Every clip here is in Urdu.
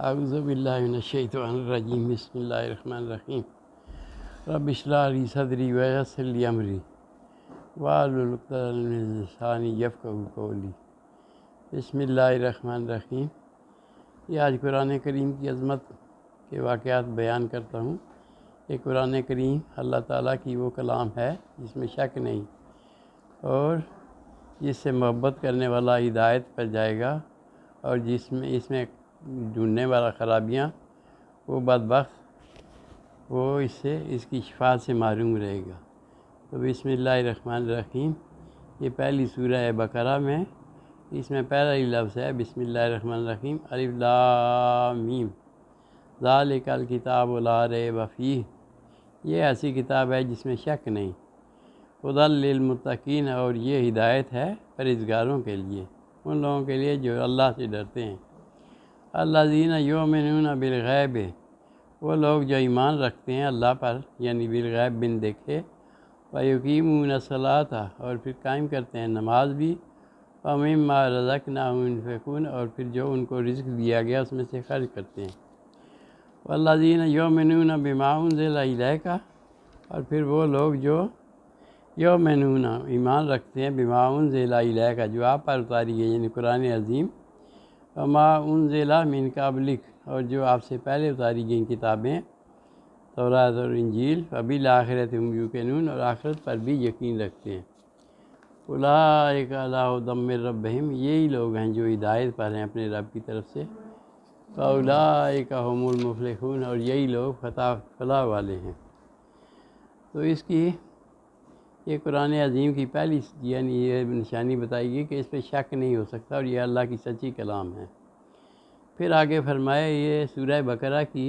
اعوذ باللہ من الشیطان الرجیم بسم اللہ الرحمن الرحیم رب اشرح لی صدری ویسر لی امری واحلل عقدۃ من لسانی یفقہوا قولی۔ بسم اللہ الرحمن الرحیم۔ یہ آج قرآن کریم کی عظمت کے واقعات بیان کرتا ہوں۔ یہ قرآن کریم اللہ تعالیٰ کی وہ کلام ہے جس میں شک نہیں، اور جس سے محبت کرنے والا ہدایت پر جائے گا، اور اس میں ڈھونڈنے والا خرابیاں وہ بدبخت وہ اس کی شفاعت سے محروم رہے گا۔ تو بسم اللہ الرحمن الرحیم، یہ پہلی سورہ بقرہ میں اس میں پہلا ہی لفظ ہے بسم اللہ الرحمن الرحیم، الف لام میم، ذالک الکتاب لا ریب فیہ، یہ ایسی کتاب ہے جس میں شک نہیں، ہدی للمتقین، اور یہ ہدایت ہے پرہیزگاروں کے لیے، ان لوگوں کے لیے جو اللہ سے ڈرتے ہیں۔ الذین یؤمنون بالغیب، وہ لوگ جو ایمان رکھتے ہیں اللہ پر، یعنی بالغیب بن دیکھے، ویقیمون الصلاۃ، اور پھر قائم کرتے ہیں نماز بھی، ومما رزقناہم ينفقون، اور پھر جو ان کو رزق دیا گیا اس میں سے خرچ کرتے ہیں۔ والذین یؤمنون بما انزل الیک، اور پھر وہ لوگ جو یؤمنون ایمان رکھتے ہیں بما انزل الیک، جو آپ پر اتاری گئی یعنی قرآن عظیم، وما انزل من قبلک، اور جو آپ سے پہلے اتاری گئیں کتابیں توراۃ اور انجیل، وبالآخرۃ هم یوقنون، اور آخرت پر بھی یقین رکھتے ہیں۔ اولئک علی ھدی من ربہم، یہی لوگ ہیں جو ہدایت پر ہیں اپنے رب کی طرف سے، فاولئک هم المفلحون، اور یہی لوگ فلاح والے ہیں۔ تو اس کی یہ قرآن عظیم کی پہلی یعنی یہ نشانی بتائی گئی کہ اس پہ شک نہیں ہو سکتا، اور یہ اللہ کی سچی کلام ہے۔ پھر آگے فرمایا، یہ سورہ بقرہ کی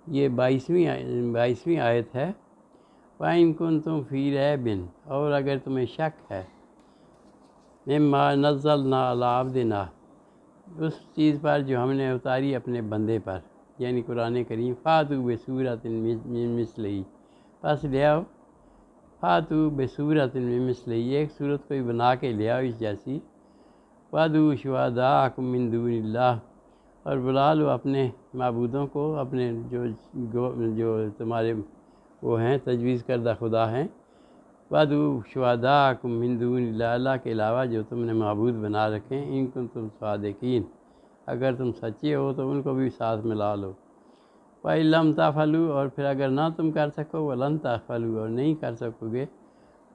یہ 22ویں آیت ہے۔ وَإِن كُنتُمْ فِي رَيْبٍ، اور اگر تمہیں شک ہے، مِمَّا نَزَّلْنَا عَلَىٰ عَبْدِنَا، اس چیز پر جو ہم نے اتاری اپنے بندے پر، یعنی قرآن کریم، فَأْتُوا بِسُورَةٍ مِّن مِّثْلِهِ، پس لے آؤ، فَأْتُوا بِسُورَةٍ مِّن مِّثْلِهِ، ایک صورت کوئی بنا کے لے آؤ اس جیسی، وَادْعُوا شُهَدَاءَكُم مِّن دُونِ اللَّهِ، اور بلا لو اپنے معبودوں کو، اپنے جو تمہارے وہ ہیں تجویز کردہ خدا ہیں، وَادْعُوا شُهَدَاءَكُم مِّن دُونِ اللَّهِ، اللہ کے علاوہ جو تم نے معبود بنا رکھے ہیں، اِن کنتم صادقین، اگر تم سچے ہو تو ان کو بھی ساتھ ملا لو۔ وَإِن لَّمْ تَفْعَلُوا، اور پھر اگر نہ تم کر سکو، وَلَن تَفْعَلُوا، اور نہیں کر سکو گے،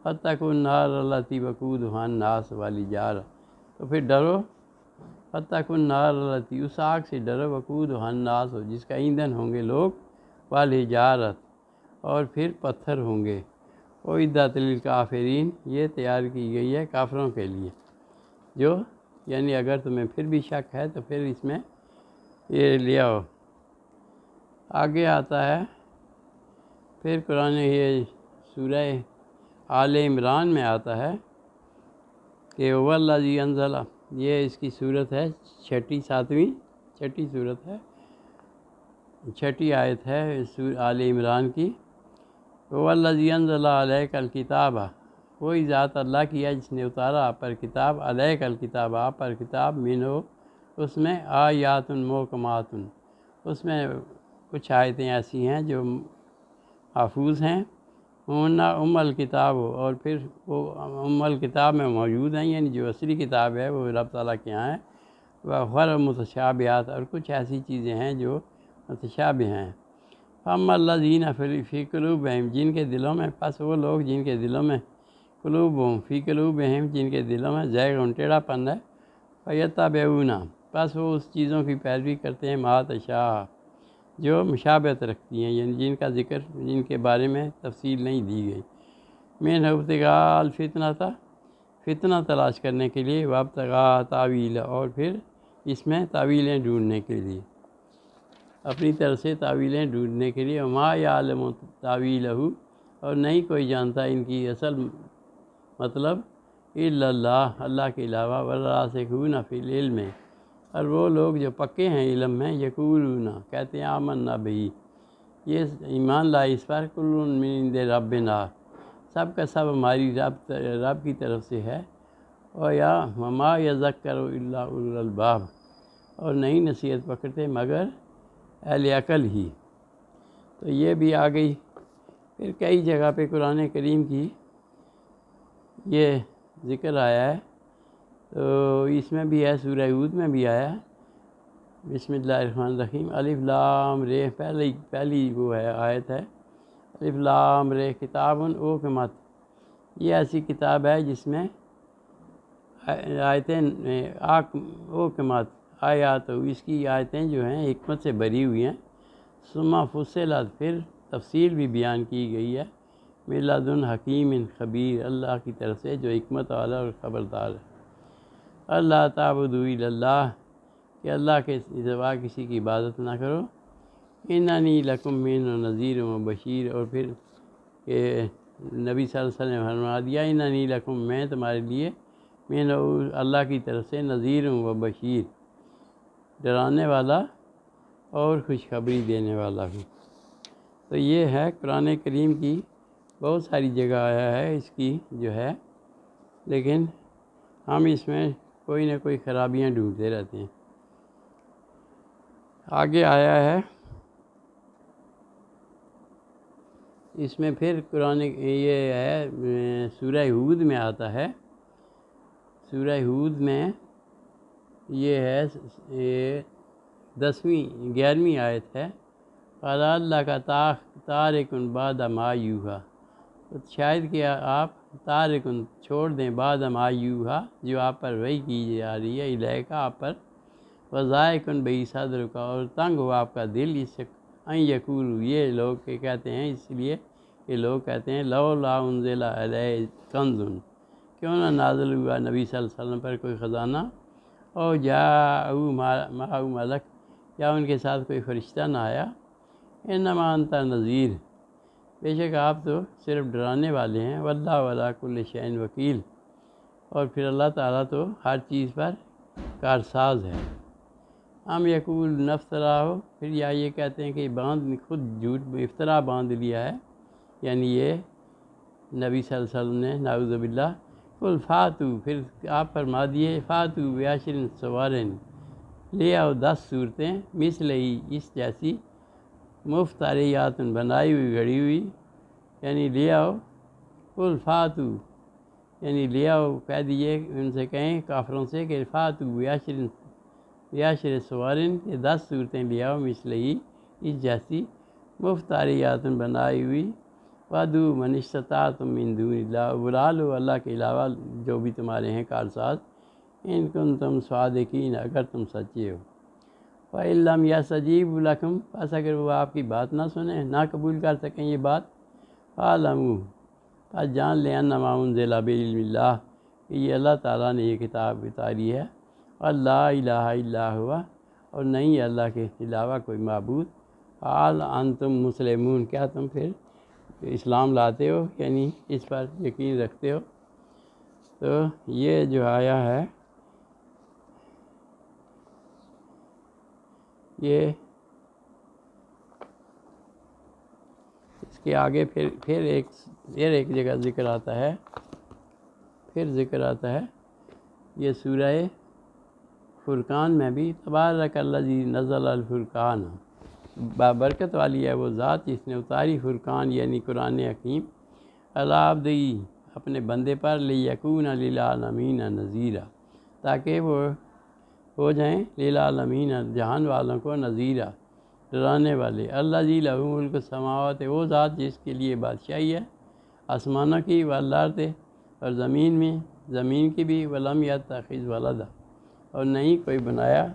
فَاتَّقُوا النَّارَ الَّتِي وَقُودُهَا النَّاسُ وَالْحِجَارَةُ، تو پھر ڈرو، فَاتَّقُوا النَّارَ الَّتِي، اس آگ سے ڈرو، وَقُودُهَا النَّاسُ، جس کا ایندھن ہوں گے لوگ، وَالْحِجَارَةُ، اور پھر پتھر ہوں گے، اُعِدَّتْ لِلْکَافِرِینَ، یہ تیار کی گئی ہے کافروں کے لیے، جو یعنی اگر تمہیں پھر بھی شک ہے تو پھر اس میں یہ لے آؤ۔ آگے آتا ہے پھر قرآن یہ سورہ آل عمران میں آتا ہے کہ هو الذی انزل، یہ اس کی صورت ہے چھٹی صورت ہے، چھٹی آیت ہے آل عمران کی۔ هو الذی انزل علیک الکتاب، وہی ذات اللہ کی ہے جس نے اتارا آپ پر کتاب، علیک الکتاب، آپ پر کتاب، منہ اس میں آیات محکمات، اس میں کچھ آیتیں ایسی ہیں جو محفوظ ہیں، ام الکتاب، اور پھر وہ ام الکتاب میں موجود ہیں، یعنی جو اصلی کتاب ہے وہ رب تعالیٰ کے یہاں ہے، وَأُخَرُ مُتَشَابِهَاتٌ، اور کچھ ایسی چیزیں ہیں جو متشابہ ہیں۔ فَأَمَّا الَّذِينَ فِي قُلُوبِهِمْ، جن کے دلوں میں، پس وہ لوگ جن کے دلوں میں، فی قلوبہم، جن کے دلوں میں زیغ ٹیڑھا پن ہے، فَيَتَّبِعُونَ، پس وہ اس چیزوں کی پیروی کرتے ہیں، مَا تَشَابَہَ، جو مشابہت رکھتی ہیں، یعنی جن کا ذکر، جن کے بارے میں تفصیل نہیں دی گئی، مِنْهُ ابْتِغَاءَ الْفِتْنَةِ، فتنہ تلاش کرنے کے لیے، وَابْتِغَاءَ تَأْوِيلِهِ، اور پھر اس میں تعویلیں ڈھونڈنے کے لیے، اپنی طرف سے تعویلیں ڈھونڈنے کے لیے، وَمَا يَعْلَمُ تَأْوِيلَهُ، اور نہیں کوئی جانتا ان کی اصل مطلب، الا اللہ، اللہ کے علاوہ، وَالرَّاسِخُونَ فِي الْعِلْمِ، اور وہ لوگ جو پکے ہیں علم میں، یقولون، کہتے ہیں، آمنا بہ، یہ ایمان لائے اس پر، کل من عند ربنا، سب کا سب ہماری رب کی طرف سے ہے، وما یذکر الا اولو الالباب، اور نہیں نصیحت پکڑتے مگر اہل عقل ہی۔ تو یہ بھی آ گئی۔ پھر کئی جگہ پہ قرآن کریم کی یہ ذکر آیا ہے، تو اس میں بھی ہے، سورہ ہود میں بھی آیا ہے، بسم اللہ الرحمن الرحیم، الف لام ر، پہلی وہ ہے آیت ہے، الف لام ر کتاب احکمت، یہ ایسی کتاب ہے جس میں آیتیں احکمت آیات، اس کی آیتیں جو ہیں حکمت سے بھری ہوئی ہیں، ثم فصلت، پھر تفصیل بھی بیان کی گئی ہے، من لدن حکیم خبیر، اللہ کی طرف سے جو حکمت والا اور خبردار ہے۔ اللہ تعبدوا الا اللہ، کہ اللہ کے سوا کسی کی عبادت نہ کرو، اننی لکم منہ نذیر و بشیر، اور پھر کہ نبی صلی اللہ علیہ وسلم نے فرما دیا، اننی لکم، میں تمہارے لیے من اللہ کی طرف سے نذیر و بشیر، ڈرانے والا اور خوشخبری دینے والا ہوں۔ تو یہ ہے قرآن کریم کی بہت ساری جگہ آیا ہے اس کی جو ہے، لیکن ہم اس میں کوئی نہ کوئی خرابیاں ڈھونڈتے رہتے ہیں۔ آگے آیا ہے اس میں، پھر قرآن یہ ہے سورہ ہود میں آتا ہے، سورہ ہود میں یہ ہے 11ویں آیت ہے، قال اللہ کا تارکن بعد ما یوحی، تو شاید کہ آپ تارکن چھوڑ دیں بعد ما یوحی، جو آپ پر وحی کی جا رہی ہے، الیک آپ پر، وضائقن بی صدرک، اور تنگ ہو آپ کا دل اس سے، ان یقولوا، یہ لوگ کہ کہتے ہیں، اس لیے یہ لوگ کہتے ہیں، لولا انزل علیہ کنز، کیوں نہ نازل ہوا نبی صلی اللہ علیہ وسلم پر کوئی خزانہ، اور جاء معہ ملک، یا ان کے ساتھ کوئی فرشتہ نہ آیا، انما انت نذیر، بے شک آپ تو صرف ڈرانے والے ہیں، واللہ علی کل شیء وکیل، اور پھر اللہ تعالیٰ تو ہر چیز پر کارساز ہے۔ ہم یقول نفترا ہو، پھر یا یہ کہتے ہیں کہ خود جھوٹ افطرا باندھ لیا ہے، یعنی یہ نبی صلی اللہ علیہ وسلم نے، نعوذ باللہ، قل فاتو، پھر آپ فرما دیے، فاتو بعشر سوارن، لے آؤ 10 صورتیں، مثل ہی، اس جیسی، مفتریات، بنائی ہوئی گھڑی ہوئی، یعنی لے آؤ، قل فاتو، یعنی لے آؤ، کہہ دیجیے ان سے، کہیں کافروں سے کہ فاتو بعشر سوارن، کہ 10 صورتیں لے آؤ، مثل ہی، اس جیسی، مفتریات، بنائی ہوئی، وَادْعُوا مَنِ اسْتَطَعْتُم مِّن دُونِ اللَّہِ، بلا لو اللہ کے علاوہ جو بھی تمہارے ہیں کارساز، ان کنتم صادقین، اگر تم سچے ہو، فَإِن لَّمْ يَسْتَجِیبُوا لَکُم، پس اگر وہ آپ کی بات نہ سنیں، نہ قبول کر سکیں یہ بات، فَاعْلَمُوا، پس جان لیں، انما انزل بعلم اللہ، کہ یہ اللہ تعالیٰ نے یہ کتاب اتاری ہے، اللہ الہ الا ہوا، اور نہیں ہے اللہ کے علاوہ کوئی معبود، حال انتم مسلمون، کیا تم پھر اسلام لاتے ہو، یعنی اس پر یقین رکھتے ہو۔ تو یہ جو آیا ہے یہ اس کے آگے پھر ایک جگہ ذکر آتا ہے، یہ سورہ فرقان میں بھی، تبارک الذی نزل الفرقان، بابرکت والی ہے وہ ذات جس نے اتاری فرقان، یعنی قرآن حکیم، علی عبدہ، اپنے بندے پر، لیکون للعالمین نذیرا، تاکہ وہ ہو جائیں للعالمین، جہان والوں کو، نذیرا، ڈرانے والے، الذی لہ ملک السماوات، وہ ذات جس کے لیے بادشاہی ہے آسمانوں کی، والارض، اور زمین کی بھی، ولم یتخذ ولدا، اور نہیں کوئی بنایا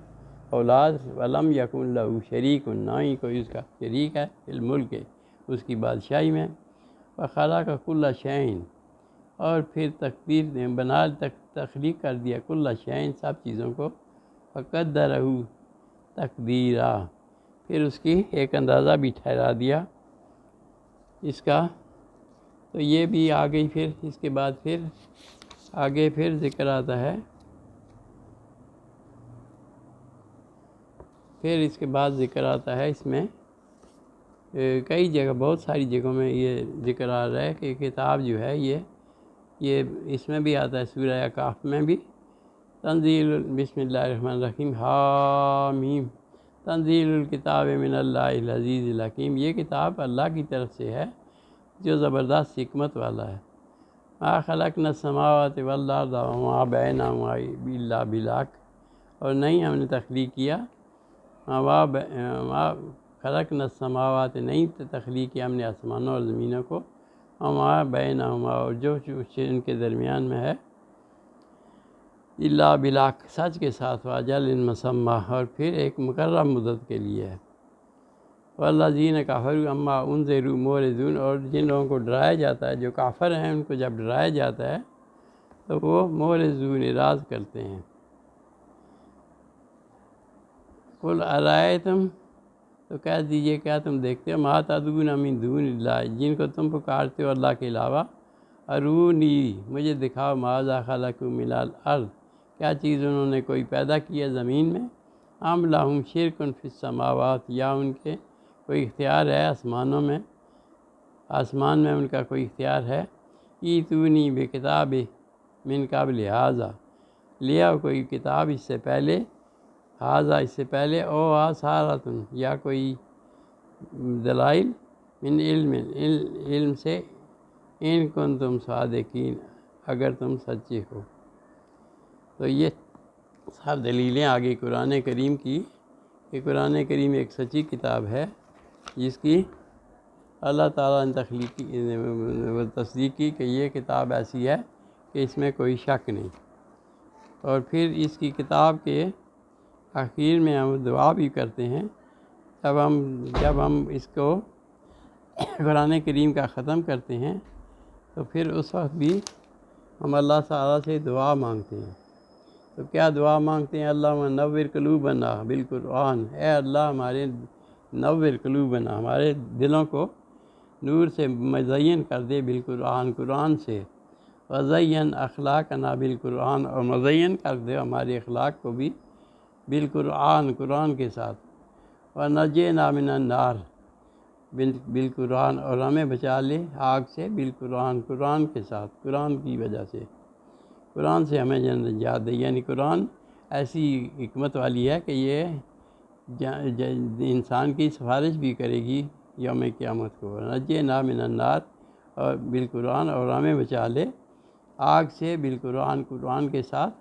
اولاد، ولم یکن لہ شریک، نہ ہی کوئی اس کا شریک ہے، فی الملک، اس کی بادشاہی میں، وخلق کل شیء، اور پھر تخلیق کر دیا، کل شیء، سب چیزوں کو، فقدرہ تقدیرا، پھر اس کی ایک اندازہ بھی ٹھہرا دیا اس کا۔ تو یہ بھی آ گئی، پھر اس کے بعد پھر آگے پھر ذکر آتا ہے، پھر اس کے بعد ذکر آتا ہے اس میں کئی جگہ، بہت ساری جگہوں میں یہ ذکر آ رہا ہے کہ کتاب جو ہے یہ اس میں بھی آتا ہے، سورہ کہف میں بھی، بسم اللہ الرحمن الرحیم حامیم تنزیل الکتاب من اللہ العزیز الحکیم، یہ کتاب اللہ کی طرف سے ہے جو زبردست حکمت والا ہے۔ ما خلقنا السماوات والارض وما بینہما الا بالحق، اور نہیں ہم نے تخلیق کیا ما خلقنا السماوات، نہیں تخلیق کیا ہم نے آسمانوں اور زمینوں کو، وما بینہما، اور جو ان کے درمیان میں ہے، الا بالحق، سچ کے ساتھ، واجل مسمى، اور پھر ایک مقررہ مدت کے لیے ہے۔ والذین کفروا عما انذروا معرضون، اور جن لوگوں کو ڈرایا جاتا ہے، جو کافر ہیں، ان کو جب ڈرایا جاتا ہے تو وہ معرضون، اعراض کرتے ہیں۔ قل ارائیتم، تو کہہ دیجئے کیا تم دیکھتے ہو، ما تدعون من دون اللہ، جن کو تم پکارتے ہو اللہ کے علاوہ، ارونی، مجھے دکھاؤ، ماذا خلقوا من الارض، کیا چیز انہوں نے کوئی پیدا کی ہے زمین میں، ام لہم شرک فی السماوات، یا ان کے کوئی اختیار ہے آسمانوں میں، آسمان میں ان کا کوئی اختیار ہے، ایتونی بکتاب من قبل ھذا، لیا کوئی کتاب اس سے پہلے، ھذا اس سے پہلے، او آثارۃ، یا کوئی دلائل، من علم سے، ان کنتم صادقین، اگر تم سچے ہو۔ تو یہ سب دلیلیں آگے قرآن کریم کی، کہ قرآن کریم ایک سچی کتاب ہے جس کی اللہ تعالیٰ نے تصدیق کی کہ یہ کتاب ایسی ہے کہ اس میں کوئی شک نہیں۔ اور پھر اس کی کتاب کے آخر میں ہم دعا بھی کرتے ہیں، جب ہم اس کو قرآن کریم کا ختم کرتے ہیں تو پھر اس وقت بھی ہم اللہ تعالیٰ سے دعا مانگتے ہیں۔ تو کیا دعا مانگتے ہیں؟ اللہم نور قلوبنا بالقرآن، اے اللہ ہمارے نور قلوبنا، ہمارے دلوں کو نور سے مزین کر دے، بالقرآن، قرآن سے، وزین اخلاقنا بالقرآن، اور مزین کر دے ہمارے اخلاق کو بھی بالقرآن، قرآن کے ساتھ، ونجینا من النار بالقرآن، اور ہمیں بچا لے آگ سے بالقرآن، قرآن کے ساتھ، قرآن کی وجہ سے، قرآن سے ہمیں نجات دے۔ یعنی قرآن ایسی حکمت والی ہے کہ یہ انسان کی سفارش بھی کرے گی یوم قیامت کو، نجینا من النار، اور بالقرآن، اور ہمیں بچا لے آگ سے بالقرآن، قرآن کے ساتھ،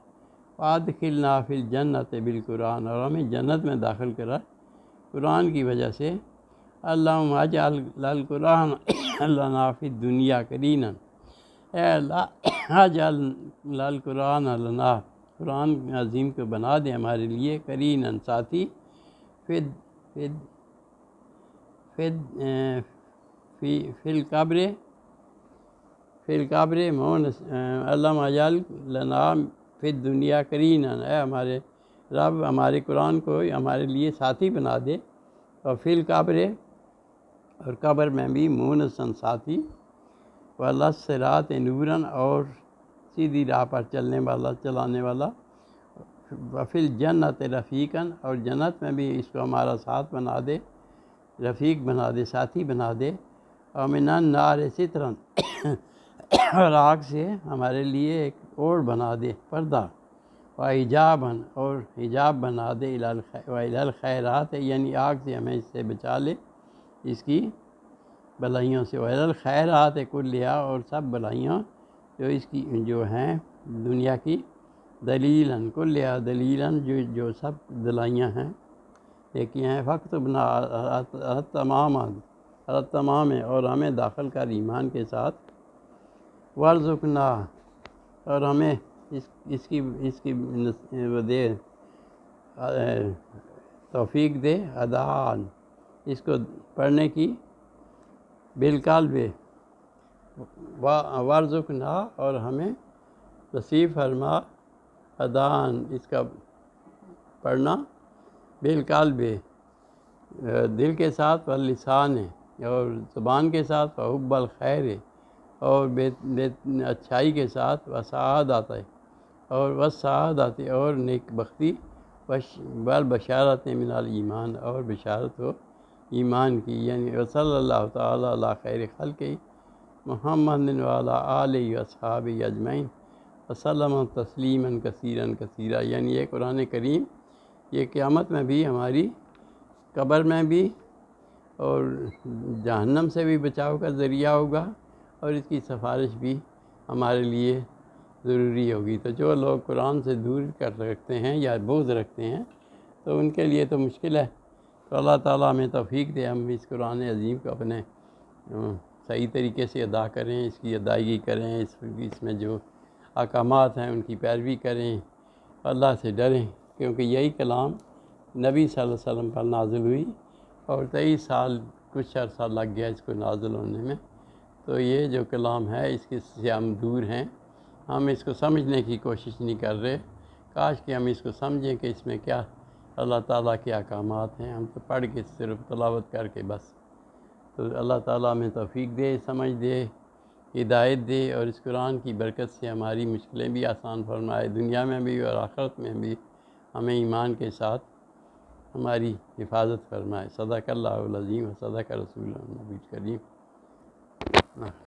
وادخلنا فی الجنت بالقرآن، اور ہمیں جنت میں داخل کرا قرآن کی وجہ سے۔ اللہم اجعل القرآن لنا فی الدنیا قرینا، اے اللہ اجعل القرآن لنا، قرآن عظیم کو بنا دے ہمارے لیے قرینا، ساتھی، فی القبر مونس، اللہم اجعل لنا فی الدنیا قرینا، اے ہمارے رب ہمارے قرآن کو ہمارے لیے ساتھی بنا دے، اور فی القبر، اور قبر میں بھی مونسن، ساتھی، والصراط نوراً، اور سیدھی راہ پر چلانے والا، وفی الجنت رفیقاً، اور جنت میں بھی اس کو ہمارا ساتھ بنا دے، رفیق بنا دے، ساتھی بنا دے، اور من النار ستراً، اور آگ سے ہمارے لیے ایک اوڑھ بنا دے، پردہ، وحجاباً، اور حجاب بنا دے، الی الخیرات، یعنی آگ سے ہمیں اس سے بچا لے، اس کی بھلائیوں سے، وَإِلَى الْخَيْرَاتِ كُلِّهَا، اور سب بھلائیاں جو اس کی جو ہیں دنیا کی، دلیلاً كُلِّهَا دلیلاً، جو سب دلائیاں ہیں، نیکیاں ہیں، فاکتبنا التمام، اور ہمیں داخل کر ایمان کے ساتھ، وارزقنا، اور ہمیں اس کی وہ دے، توفیق دے، ادان، اس کو پڑھنے کی، بالقلب، وارزقنا، اور ہمیں نصیب فرما، ادان، اس کا پڑھنا، بالقلب، دل کے ساتھ، واللسان، اور زبان کے ساتھ، وحب الخیر، اور اچھائی کے ساتھ، وسعادت، اور وسعادت، اور نیک بختی، والبشارت من الایمان، اور بشارت ہو ایمان کی، یعنی صلی اللہ تعالیٰ علی خیر خلقہ محمد وعلی آلہ واصحابہ اجمعین۔ وسلم تسلیما کثیرا کثیرا، یعنی یہ قرآن کریم یہ قیامت میں بھی، ہماری قبر میں بھی، اور جہنم سے بھی بچاؤ کا ذریعہ ہوگا، اور اس کی سفارش بھی ہمارے لیے ضروری ہوگی۔ تو جو لوگ قرآن سے دور کر رکھتے ہیں یا بغض رکھتے ہیں تو ان کے لیے تو مشکل ہے۔ تو اللہ تعالیٰ ہمیں توفیق دے، ہم اس قرآن عظیم کو اپنے صحیح طریقے سے ادا کریں، اس کی ادائیگی کریں، اس میں جو احکامات ہیں ان کی پیروی کریں، اللہ سے ڈریں، کیونکہ یہی کلام نبی صلی اللہ علیہ وسلم پر نازل ہوئی، اور 23 سال کچھ عرصہ لگ گیا اس کو نازل ہونے میں۔ تو یہ جو کلام ہے اس کے سے ہم دور ہیں، ہم اس کو سمجھنے کی کوشش نہیں کر رہے۔ کاش کہ ہم اس کو سمجھیں کہ اس میں کیا اللہ تعالیٰ کے احکامات ہیں، ہم تو پڑھ کے صرف تلاوت کر کے بس۔ تو اللہ تعالیٰ ہمیں توفیق دے، سمجھ دے، ہدایت دے، اور اس قرآن کی برکت سے ہماری مشکلیں بھی آسان فرمائے، دنیا میں بھی اور آخرت میں بھی ہمیں ایمان کے ساتھ ہماری حفاظت فرمائے۔ صدق اللہ العظیم و صدق رسول النبی الکریم۔